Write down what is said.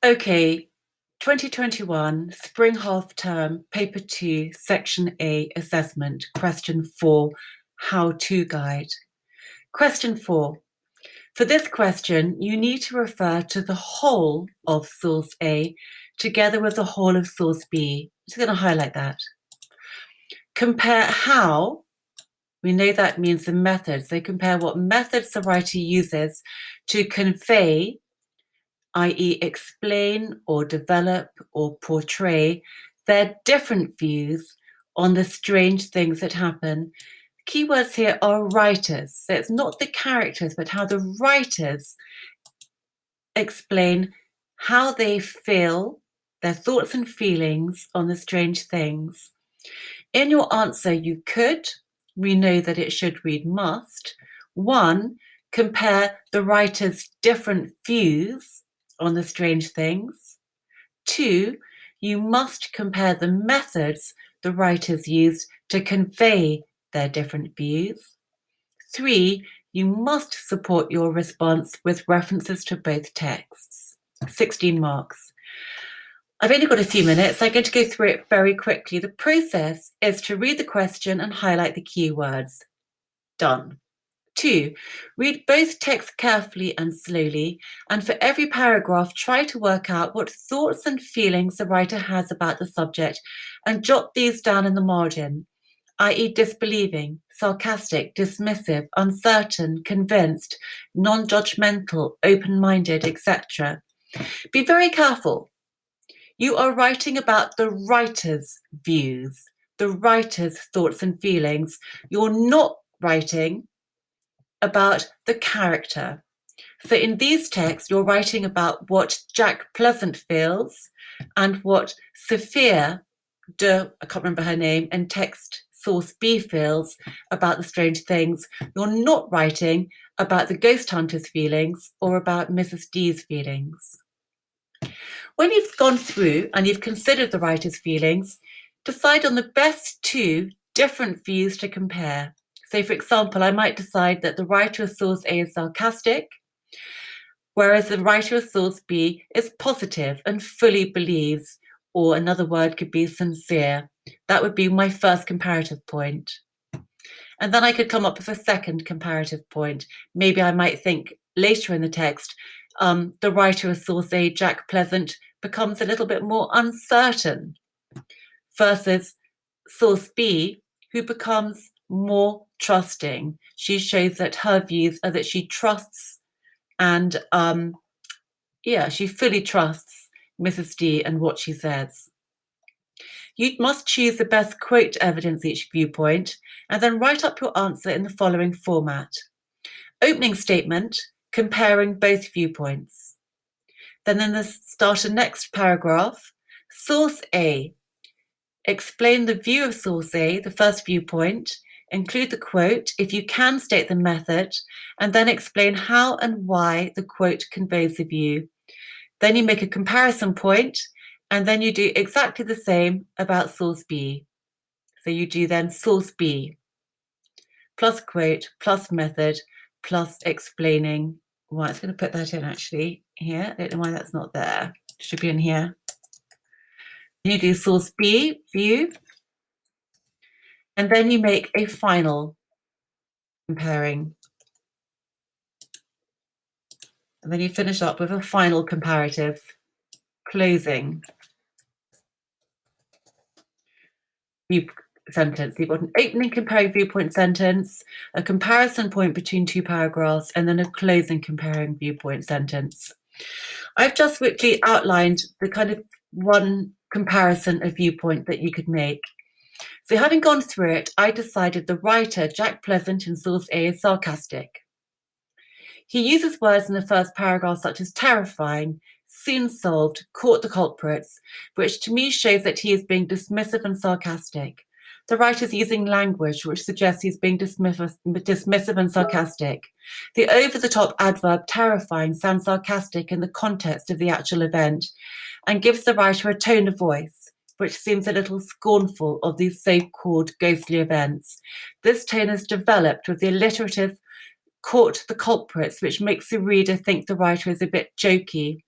Okay, 2021, spring half term, paper 2, section A, assessment, question 4, how-to guide. Question 4. For this question, you need to refer to the whole of source A together with the whole of source B. I'm just going to highlight that. Compare how, we know that means the methods. They compare what methods the writer uses to convey, i.e. explain or develop or portray their different views on the strange things that happen. Keywords here are writers. So it's not the characters, but how the writers explain how they feel, their thoughts and feelings on the strange things. In your answer, you could, we know that it should read must. 1, compare the writer's different views on the strange things. 2, you must compare the methods the writers used to convey their different views. 3, you must support your response with references to both texts. 16 marks. I've only got a few minutes. I'm going to go through it very quickly. The process is to read the question and highlight the keywords. Done. 2, read both texts carefully and slowly, and for every paragraph, try to work out what thoughts and feelings the writer has about the subject and jot these down in the margin, i.e. disbelieving, sarcastic, dismissive, uncertain, convinced, non-judgmental, open-minded, etc. Be very careful. You are writing about the writer's views, the writer's thoughts and feelings. You're not writing about the character. So in these texts, you're writing about what Jack Pleasant feels and what Sophia I can't remember her name, in text source B feels about the strange things. You're not writing about the ghost hunter's feelings or about Mrs. D's feelings. When you've gone through and you've considered the writer's feelings, decide on the best 2 different views to compare. So, for example, I might decide that the writer of source A is sarcastic, whereas the writer of source B is positive and fully believes, or another word could be sincere. That would be my first comparative point. And then I could come up with a second comparative point. Maybe I might think later in the text, the writer of source A, Jack Pleasant, becomes a little bit more uncertain versus source B, who becomes more trusting. She shows that her views are that she trusts and she fully trusts Mrs. D and what she says. You must choose the best quote to evidence each viewpoint and then write up your answer in the following format. Opening statement, comparing both viewpoints. Then in the start of next paragraph, source A. Explain the view of source A, the first viewpoint, include the quote, if you can state the method, and then explain how and why the quote conveys the view. Then you make a comparison point, and then you do exactly the same about source B. So you do then source B, plus quote, plus method, plus explaining. Well, it's going to put that in actually here. I don't know why that's not there. It should be in here. You do source B, view, and then you make a final comparing. And then you finish up with a final comparative, closing view sentence. You've got an opening comparing viewpoint sentence, a comparison point between 2 paragraphs, and then a closing comparing viewpoint sentence. I've just quickly outlined the kind of one comparison of viewpoint that you could make. So having gone through it, I decided the writer, Jack Pleasant in source A, is sarcastic. He uses words in the first paragraph such as terrifying, soon solved, caught the culprits, which to me shows that he is being dismissive and sarcastic. The writer's using language which suggests he's being dismissive and sarcastic. The over-the-top adverb terrifying sounds sarcastic in the context of the actual event and gives the writer a tone of voice which seems a little scornful of these so-called ghostly events. This tone is developed with the alliterative caught the culprits, which makes the reader think the writer is a bit jokey.